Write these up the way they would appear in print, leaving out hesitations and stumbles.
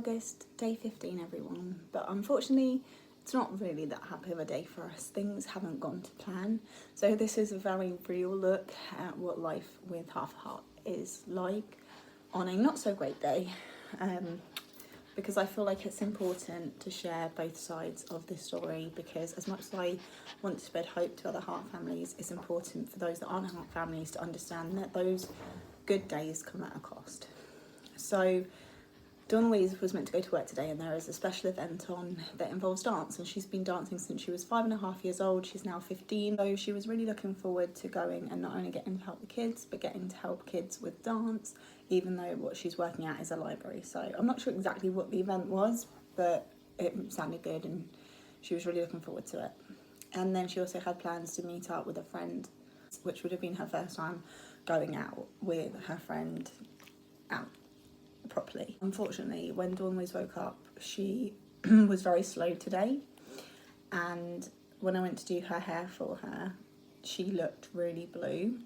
August, day 15 everyone, but unfortunately it's not really that happy of a day for us. Things haven't gone to plan, so this is a very real look at what life with half a heart is like on a not so great day, because I feel like it's important to share both sides of this story, because as much as I want to spread hope to other heart families, it's important for those that aren't heart families to understand that those good days come at a cost. So Dawn Louise was meant to go to work today, and there is a special event on that involves dance, and she's been dancing since she was 5.5 years old. She's now 15, so she was really looking forward to going and not only getting to help the kids, but getting to help kids with dance, even though what she's working at is a library. So I'm not sure exactly what the event was, but it sounded good and she was really looking forward to it. And then she also had plans to meet up with a friend, which would have been her first time going out with her friend out properly. Unfortunately, when Dawn Louise woke up, she was very slow today, and when I went to do her hair for her, she looked really blue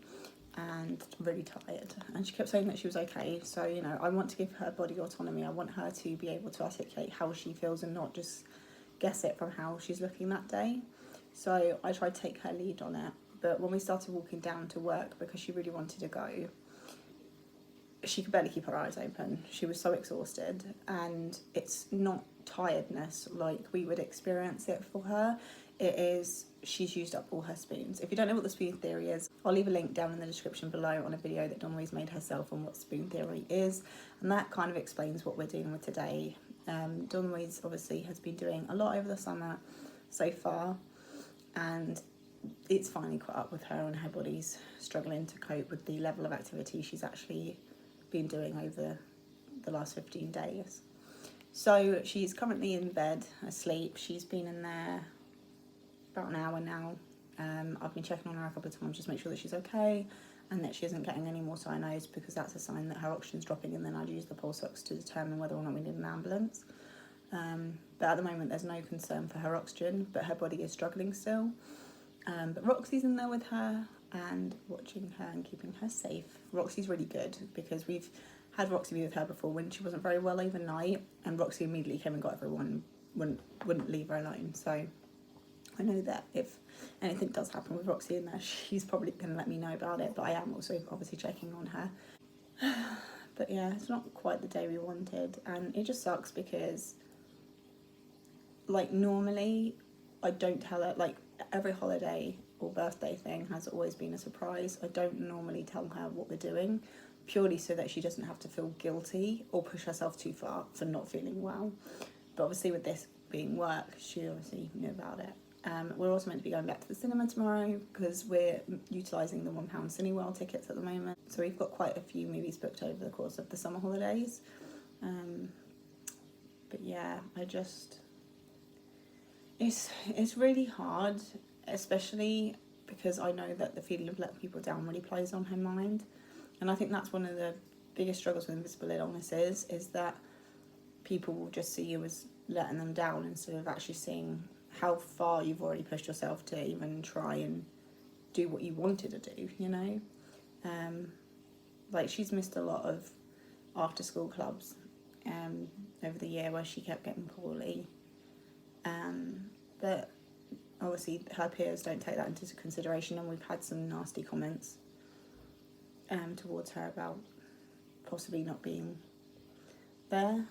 and really tired, and she kept saying that she was okay. So, you know, I want to give her body autonomy. I want her to be able to articulate how she feels and not just guess it from how she's looking that day. So I tried to take her lead on it, but when we started walking down to work, because she really wanted to go, she could barely keep her eyes open. She was so exhausted, and it's not tiredness like we would experience it for her. It is, she's used up all her spoons. If you don't know what the spoon theory is, I'll leave a link down in the description below on a video that Dawn Louise made herself on what spoon theory is, and that kind of explains what we're dealing with today. Dawn Louise obviously has been doing a lot over the summer so far, and it's finally caught up with her, and her body's struggling to cope with the level of activity she's actually been doing over the last 15 days. So she's currently in bed asleep. She's been in there about an hour now. I've been checking on her a couple of times just to make sure that she's okay and that she isn't getting any more cynos, because that's a sign that her oxygen's dropping, and then I'd use the pulse ox to determine whether or not we need an ambulance. But at the moment there's no concern for her oxygen, but her body is struggling still. But Roxy's in there with her and watching her and keeping her safe. Roxy's really good, because we've had Roxy be with her before when she wasn't very well overnight, and Roxy immediately came and got everyone and wouldn't leave her alone. So I know that if anything does happen with Roxy in there, she's probably going to let me know about it, but I am also obviously checking on her. But yeah, it's not quite the day we wanted, and it just sucks because, like, normally I don't tell her, like, every holiday or birthday thing has always been a surprise. I don't normally tell her what we're doing, purely so that she doesn't have to feel guilty or push herself too far for not feeling well. But obviously with this being work, she obviously knew about it. We're also meant to be going back to the cinema tomorrow, because we're utilising the £1 Cineworld tickets at the moment. So we've got quite a few movies booked over the course of the summer holidays. But yeah, it's really hard, especially because I know that the feeling of letting people down really plays on her mind. And I think that's one of the biggest struggles with invisible illnesses, is that people will just see you as letting them down instead of actually seeing how far you've already pushed yourself to even try and do what you wanted to do, you know? Like, she's missed a lot of after school clubs over the year where she kept getting poorly. But obviously her peers don't take that into consideration, and we've had some nasty comments towards her about possibly not being there.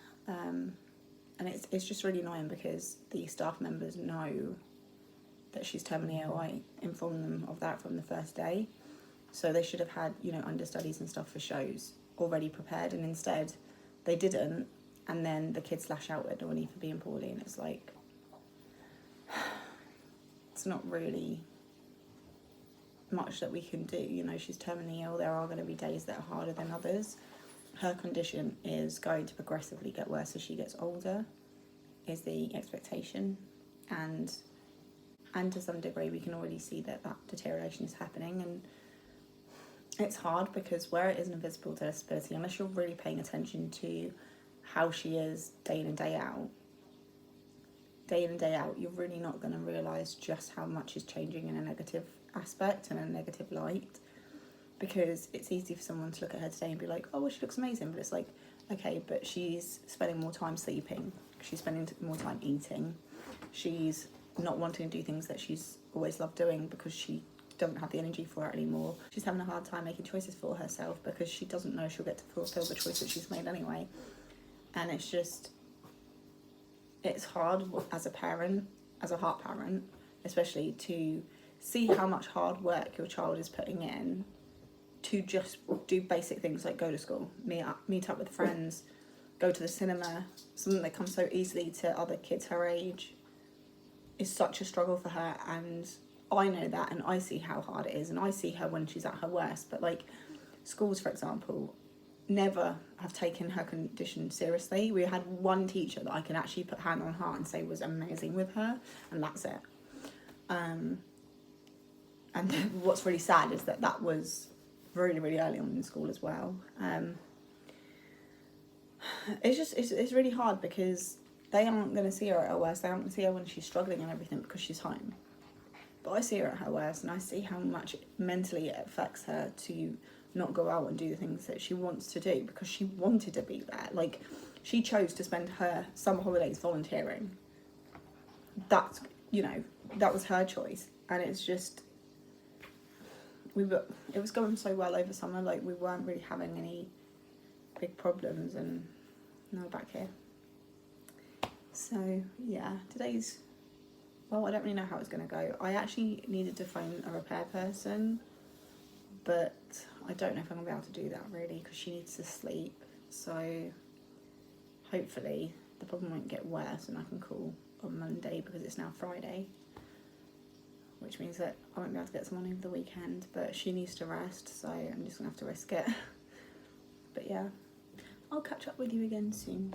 And it's just really annoying, because the staff members know that she's terminally ill. I informed them of that from the first day. So they should have had, you know, understudies and stuff for shows already prepared, and instead they didn't. And then the kids lash out at Dawnnie for being poorly, and it's like, it's not really much that we can do. You know, she's terminally ill. There are going to be days that are harder than others. Her condition is going to progressively get worse as she gets older, is the expectation, and to some degree we can already see that deterioration is happening. And it's hard, because where it is an invisible disability, unless you're really paying attention to how she is day in and day out, you're really not going to realise just how much is changing in a negative aspect and a negative light. Because it's easy for someone to look at her today and be like, oh, well, she looks amazing, but it's like, Okay, but she's spending more time sleeping. She's spending more time eating. She's not wanting to do things that she's always loved doing because she doesn't have the energy for it anymore. She's having a hard time making choices for herself because she doesn't know she'll get to fulfill the choice that she's made anyway. And it's just, it's hard as a parent, as a heart parent, especially, to see how much hard work your child is putting in to just do basic things like go to school, meet up with friends, go to the cinema, something that comes so easily to other kids her age, is such a struggle for her. And I know that, and I see how hard it is, and I see her when she's at her worst. But like schools, for example, never have taken her condition seriously. We had one teacher that I can actually put hand on heart and say was amazing with her, and that's it. And what's really sad is that was really, really early on in school as well. It's really hard because they aren't going to see her at her worst. They aren't going to see her when she's struggling and everything because she's home. But I see her at her worst, and I see how much mentally it affects her to not go out and do the things that she wants to do because she wanted to be there. Like, she chose to spend her summer holidays volunteering. That's, you know, that was her choice. And it's just, it was going so well over summer. Like, we weren't really having any big problems, and now we're back here. So yeah, today's, well, I don't really know how it's going to go. I actually needed to phone a repair person, but I don't know if I'm going to be able to do that really because she needs to sleep. So hopefully the problem won't get worse and I can call on Monday because it's now Friday, which means that I won't be able to get someone over the weekend, but she needs to rest, so I'm just going to have to risk it. But yeah, I'll catch up with you again soon.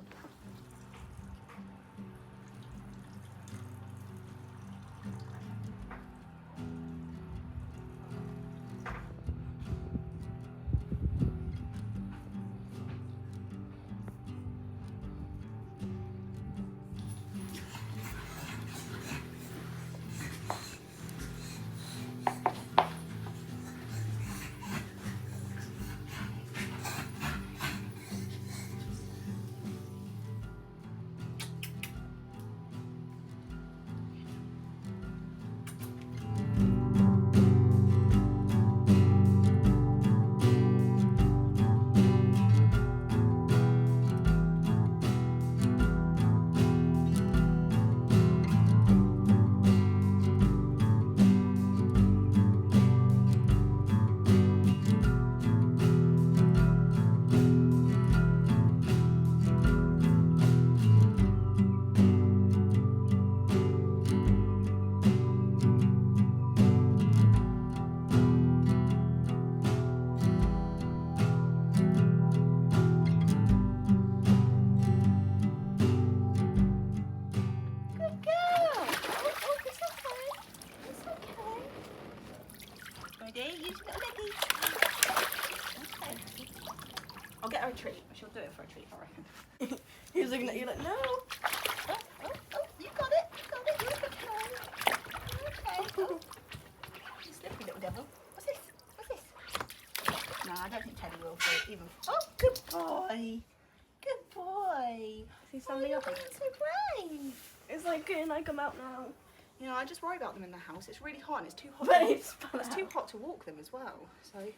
I'll get her a treat. She'll do it for a treat, I reckon. He was looking at you like, no. Oh, you got it. You're okay. Okay. You slippery little devil. What's this? No, I don't think Teddy will for it even. Oh, good boy. Good boy. See something up? So brave. It's like, can I come out now? You know, I just worry about them in the house. It's really hot and it's too hot. It's too hot to walk them as well. So I'm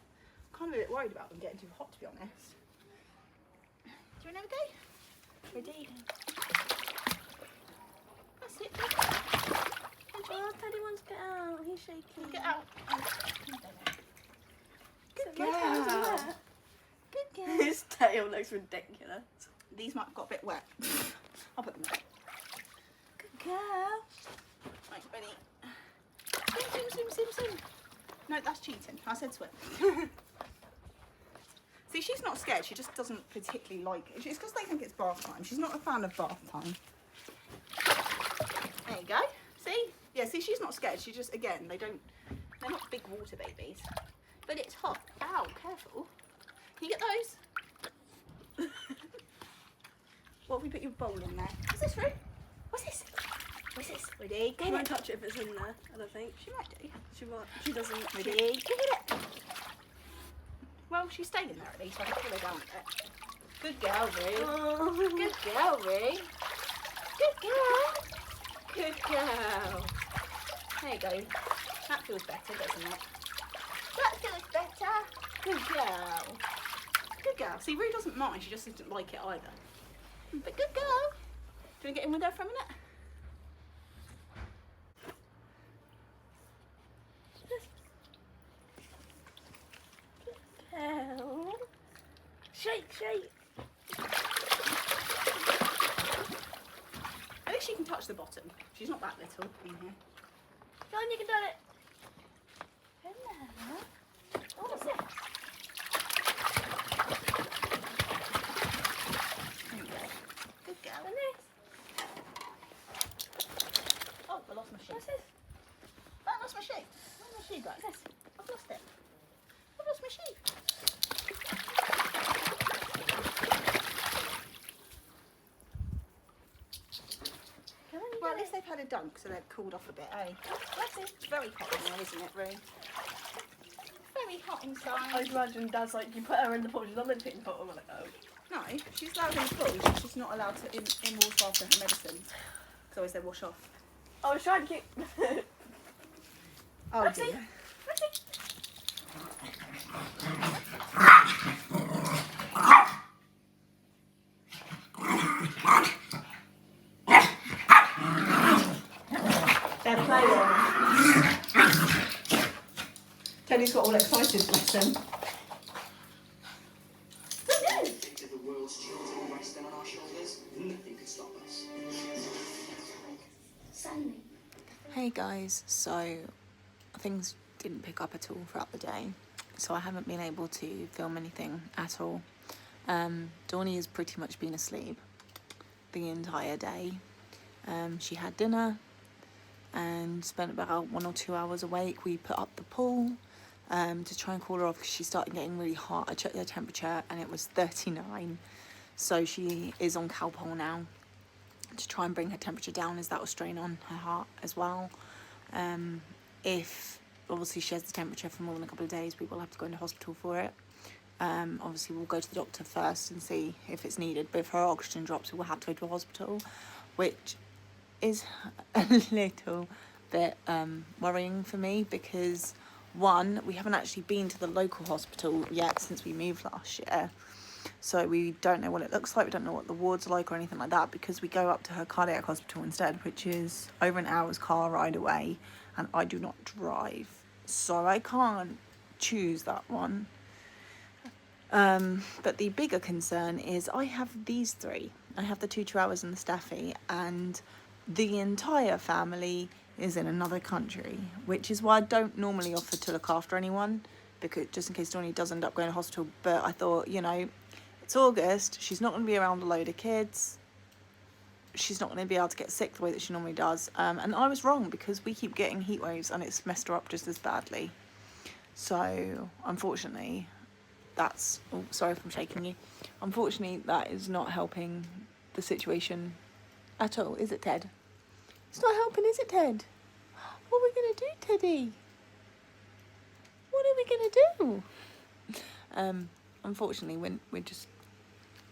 kind of a bit worried about them getting too hot, to be honest. Do you want to have a go? Ready? That's it. Oh, Teddy wants to get out. He's shaking. Get out. Good So girl. Good girl. His tail looks ridiculous. These might have got a bit wet. I'll put them back. Good girl. Right, ready? Swim. No, that's cheating. I said swim. See, she's not scared. She just doesn't particularly like it. It's because they think it's bath time. She's not a fan of bath time. There you go. See? Yeah, see, she's not scared. She just, again, they're not big water babies. But it's hot. Ow, careful. Can you get those? What if we put your bowl in there? What's this, Roo? What's this? Ready? She won't touch it if it's in there, I don't think. She might do. She won't. She doesn't. Ready? Give it. Well, she's staying in there at least. I can pull her down a bit. Good girl, Ree. Oh. Good girl, Ree. Good girl. Good girl. There you go. That feels better, doesn't it? That feels better. Good girl. Good girl. See, Ree doesn't mind. She just doesn't like it either. But good girl. Do you want to get in with her for a minute? Hell. Shake, shake. At least she can touch the bottom. She's not that little in here. Go on, you can do it. Hello. Oh, what's it? There you go. Good girl. And this. Oh, I lost my sheet. What's this? I lost my sheet. Where's my sheet, guys? What's this? I've lost it. I've lost my sheet. Come on, you Well, at do least it. they've had a dunk, so they've cooled off a bit, eh? That's it. It's very hot in there, isn't it, Roo? Very hot inside. I imagine Dad's like, you put her in the pool, she's not meant to be in the pool. I'm like, oh. No, she's allowed in the pool. She's just not allowed to in water after her medicine. Because always they wash off. I was trying to keep. Oh, Roxy. dear. Roxy. They're playing. Teddy's got all excited, bless him. Think of the world's children resting on our shoulders, nothing could stop us. Sunny. Hey guys, so things didn't pick up at all throughout the day, so I haven't been able to film anything at all. Dawny has pretty much been asleep the entire day. She had dinner and spent about 1 or 2 hours awake. We put up the pool to try and cool her off because she started getting really hot. I checked her temperature and it was 39, so she is on Calpol now to try and bring her temperature down, as that will strain on her heart as well. If obviously she has the temperature for more than a couple of days, we will have to go into hospital for it. Obviously we'll go to the doctor first and see if it's needed, but if her oxygen drops, we will have to go to a hospital, which is a little bit worrying for me because, one, we haven't actually been to the local hospital yet since we moved last year. So we don't know what it looks like, we don't know what the wards are like or anything like that, because we go up to her cardiac hospital instead, which is over an hour's car ride away, and I do not drive, so I can't choose that one. But the bigger concern is I have these three. I have the 2 chihuahuas and the staffy, and the entire family is in another country, which is why I don't normally offer to look after anyone, because just in case Donnie does end up going to hospital. But I thought, you know, it's August, she's not going to be around a load of kids, she's not going to be able to get sick the way that she normally does, and I was wrong, because we keep getting heat waves and it's messed her up just as badly. So unfortunately that's, oh sorry if I'm shaking you, unfortunately that is not helping the situation at all, is it, Ted? It's not helping, is it, Ted? What are we going to do, Teddy? What are we going to do? Unfortunately, we're just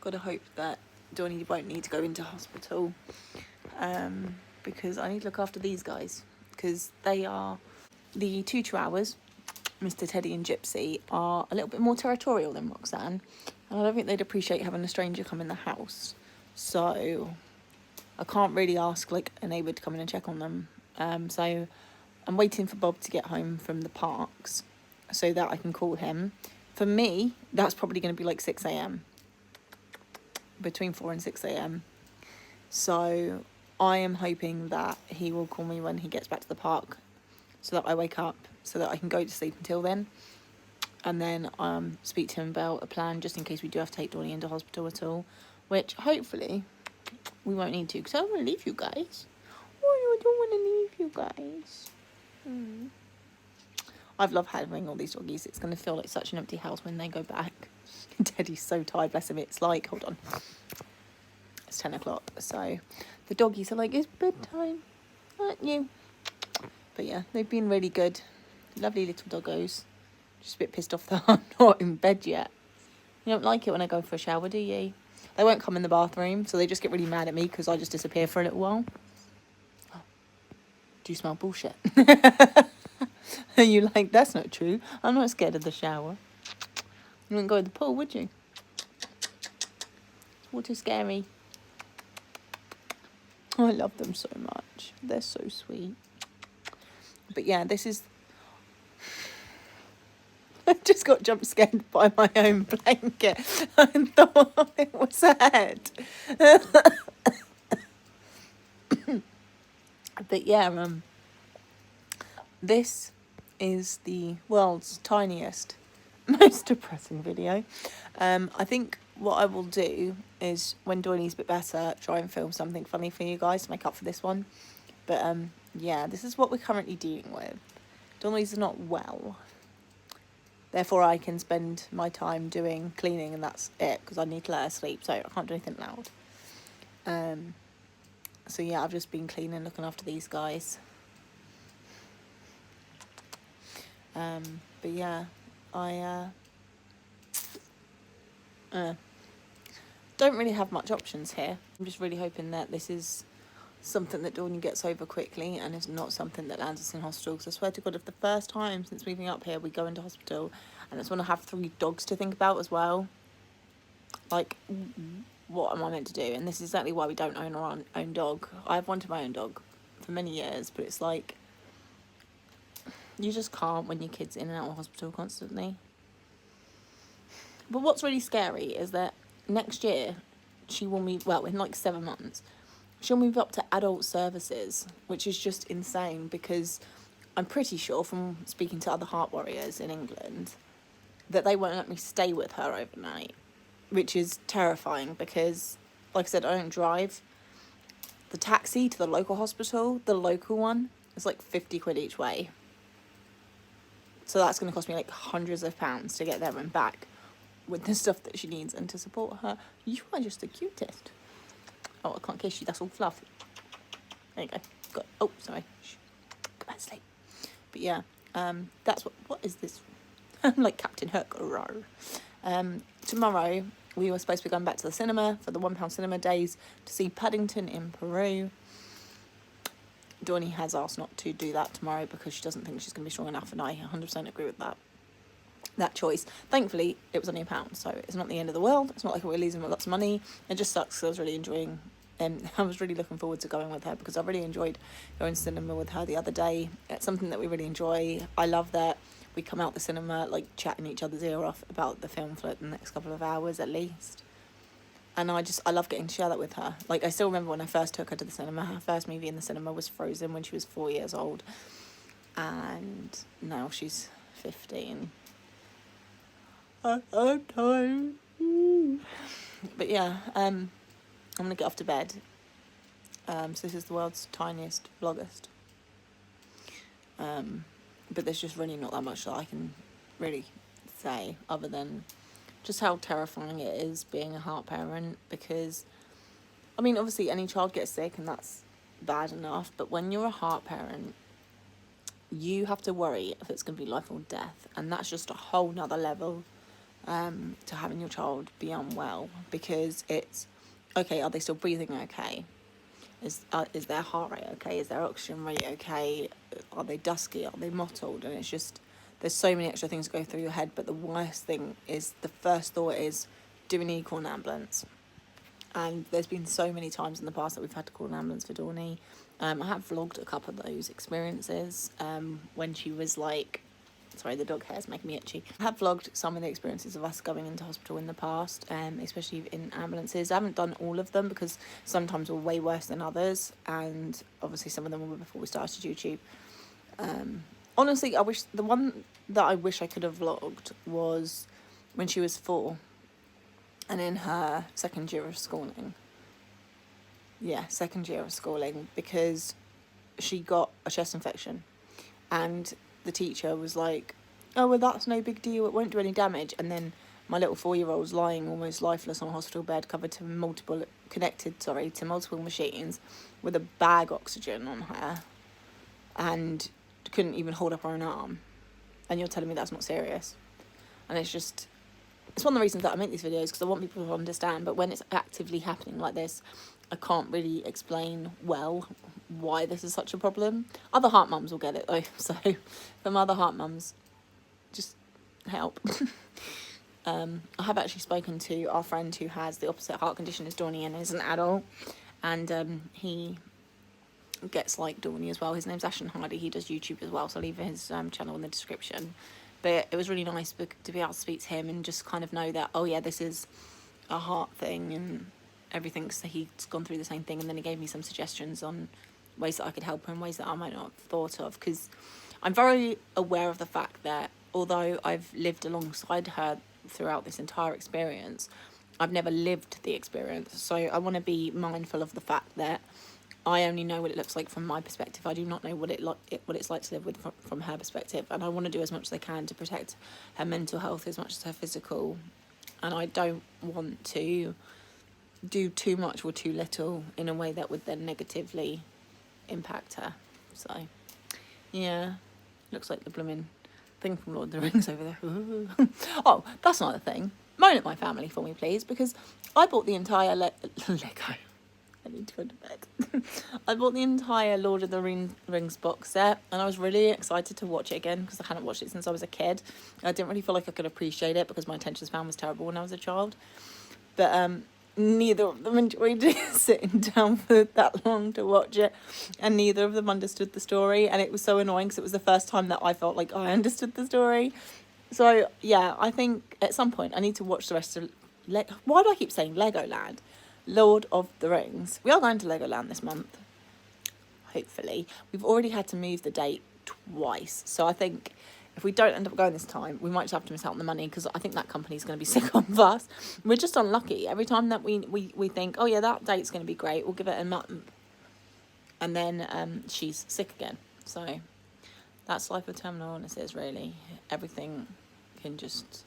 got to hope that Donnie won't need to go into hospital, because I need to look after these guys, because they are, the 2 chihuahuas, Mr. Teddy and Gypsy, are a little bit more territorial than Roxanne, and I don't think they'd appreciate having a stranger come in the house. So I can't really ask like a neighbour to come in and check on them. So I'm waiting for Bob to get home from the parks so that I can call him. For me, that's probably going to be like 6 a.m. between 4 and 6 a.m. So I am hoping that he will call me when he gets back to the park, so that I wake up, so that I can go to sleep until then, and then speak to him about a plan just in case we do have to take Donnie into hospital at all, which hopefully we won't need to, because I don't want to leave you guys. Oh, I don't want to leave you guys. I've loved having all these doggies. It's going to feel like such an empty house when they go back. Teddy's so tired, bless him. It's like, hold on, it's 10 o'clock, so the doggies are like, it's bedtime, aren't you? But yeah, they've been really good, lovely little doggos. Just a bit pissed off that I'm not in bed yet. You don't like it when I go for a shower, do you? They won't come in the bathroom, so they just get really mad at me because I just disappear for a little while. Do you smell bullshit? And you're like, that's not true. I'm not scared of the shower. You wouldn't go in the pool, would you? Water's scary. Oh, I love them so much. They're so sweet. But yeah, this is... I just got jump scared by my own blanket. I thought it was a head. But yeah, this is the world's tiniest, most depressing video. I think what I will do is, when Doiny's a bit better, try and film something funny for you guys to make up for this one. But yeah, this is what we're currently dealing with. Doiny's not well. Therefore, I can spend my time doing cleaning and that's it, because I need to let her sleep, so I can't do anything loud. So yeah, I've just been cleaning, looking after these guys. But yeah, I don't really have much options here. I'm just really hoping that this is something that Doiny gets over quickly and is not something that lands us in hospital. Because I swear to God, if the first time since moving up here we go into hospital and it's when I have 3 dogs to think about as well, like, what am I meant to do? And this is exactly why we don't own our own dog. I've wanted my own dog for many years, but it's like, you just can't when your kid's in and out of hospital constantly. But what's really scary is that next year she will move, well, in like 7 months, she'll move up to adult services, which is just insane, because I'm pretty sure from speaking to other heart warriors in England that they won't let me stay with her overnight, which is terrifying because, like I said, I don't drive. The taxi to the local hospital, the local one, is like 50 quid each way. So that's going to cost me like hundreds of pounds to get there and back with the stuff that she needs and to support her. You are just the cutest. Oh, I can't kiss you, that's all fluff. There you go. Oh, sorry. Shh. Go back to sleep. But yeah, that's what is this? I'm like Captain Hook. Tomorrow, we were supposed to be going back to the cinema for the £1 cinema days to see Paddington in Peru. Doiny has asked not to do that tomorrow because she doesn't think she's going to be strong enough, and I 100% agree with that choice. Thankfully, it was only £1, so it's not the end of the world. It's not like we're losing lots of money. It just sucks because I was really enjoying, I was really looking forward to going with her because I really enjoyed going to cinema with her the other day. It's something that we really enjoy. I love that we come out the cinema like chatting each other's ear off about the film for the next couple of hours at least. And I love getting to share that with her. Like, I still remember when I first took her to the cinema. Her first movie in the cinema was Frozen when she was 4 years old. And now she's 15. I'm tired. But yeah, I'm going to get off to bed. So this is the world's tiniest, vlogest. But there's just really not that much that I can really say other than just how terrifying it is being a heart parent, because, I mean, obviously any child gets sick and that's bad enough, but when you're a heart parent, you have to worry if it's going to be life or death, and that's just a whole nother level to having your child be unwell, because it's, okay, are they still breathing okay? Is their heart rate okay? Is their oxygen rate okay? Are they dusky? Are they mottled? And it's just, there's so many extra things that go through your head, but the worst thing is, the first thought is, do we need to call an ambulance? And there's been so many times in the past that we've had to call an ambulance for Doiny. I have vlogged a couple of those experiences when she was like, sorry, the dog hair's making me itchy. I have vlogged some of the experiences of us going into hospital in the past, especially in ambulances. I haven't done all of them because sometimes were way worse than others, and obviously some of them were before we started YouTube. Honestly, the one that I wish I could have vlogged was when she was 4 and in her second year of schooling. Yeah, second year of schooling, because she got a chest infection and the teacher was like, oh, well, that's no big deal, it won't do any damage. And then my little 4-year-old's lying almost lifeless on a hospital bed, connected to multiple machines with a bag oxygen on her, and couldn't even hold up her own arm. And you're telling me that's not serious? And it's just it's one of the reasons that I make these videos, because I want people to understand, but when it's actively happening like this, I can't really explain well why this is such a problem. Other heart mums will get it though, so from other heart mums, just help. I have actually spoken to our friend who has the opposite heart condition as Dawny and is an adult, and he gets like Dawny as well. His name's Ashton. He does YouTube as well, so I'll leave his channel in the description. But it was really nice to be able to speak to him and just kind of know that, oh yeah, this is a heart thing and everything. So he's gone through the same thing, and then he gave me some suggestions on ways that I could help her and ways that I might not have thought of, because I'm very aware of the fact that although I've lived alongside her throughout this entire experience, I've never lived the experience. So I want to be mindful of the fact that I only know what it looks like from my perspective. I do not know what it's like to live with from her perspective, and I want to do as much as I can to protect her mental health as much as her physical, and I don't want to do too much or too little in a way that would then negatively impact her. So yeah, looks like the blooming thing from Lord of the Rings over there. Oh, that's not a thing. Moan at my family for me, please, because I bought the entire Lego. I need to go to bed. I bought the entire Lord of the Rings box set, and I was really excited to watch it again because I hadn't watched it since I was a kid. I didn't really feel like I could appreciate it because my attention span was terrible when I was a child. But neither of them enjoyed sitting down for that long to watch it, and neither of them understood the story, and it was so annoying because it was the first time that I felt like I understood the story. So yeah, I think at some point I need to watch the rest of why do I keep saying Legoland? Lord of the Rings. We are going to Legoland this month, hopefully. We've already had to move the date twice, so I think if we don't end up going this time, we might just have to miss out on the money, because I think that company's going to be sick of us. We're just unlucky. Every time that we think, oh yeah, that date's going to be great, we'll give it a month, and then she's sick again. So that's life with terminal illnesses, really. Everything can just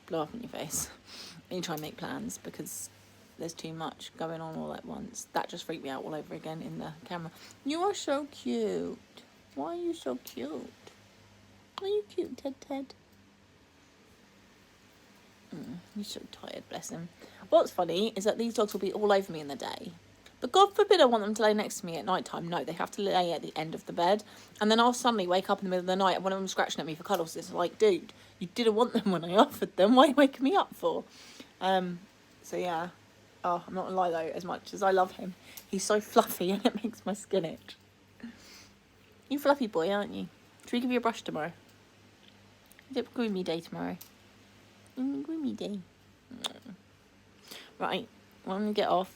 blow up in your face and you try and make plans because there's too much going on all at once. That just freaked me out all over again in the camera. You are so cute. Why are you so cute? Are you cute, Ted? He's so tired, bless him. What's funny is that these dogs will be all over me in the day, but God forbid I want them to lay next to me at night time. No, they have to lay at the end of the bed, and then I'll suddenly wake up in the middle of the night and one of them scratching at me for cuddles. It's like, dude, you didn't want them when I offered them. Why are you waking me up for? So yeah. Oh, I'm not gonna lie though, as much as I love him, he's so fluffy and it makes my skin itch. You fluffy boy, aren't you? Should we give you a brush tomorrow? Is it groomy day tomorrow? Groomy day. Right, well, I'm gonna get off.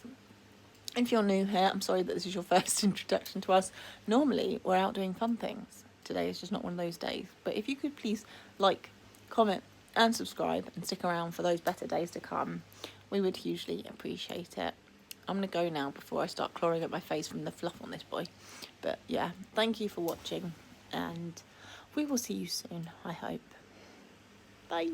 If you're new here, I'm sorry that this is your first introduction to us. Normally, we're out doing fun things. Today is just not one of those days. But if you could please like, comment and subscribe and stick around for those better days to come, we would hugely appreciate it. I'm going to go now before I start clawing at my face from the fluff on this boy. But yeah, thank you for watching, and we will see you soon, I hope. Bye.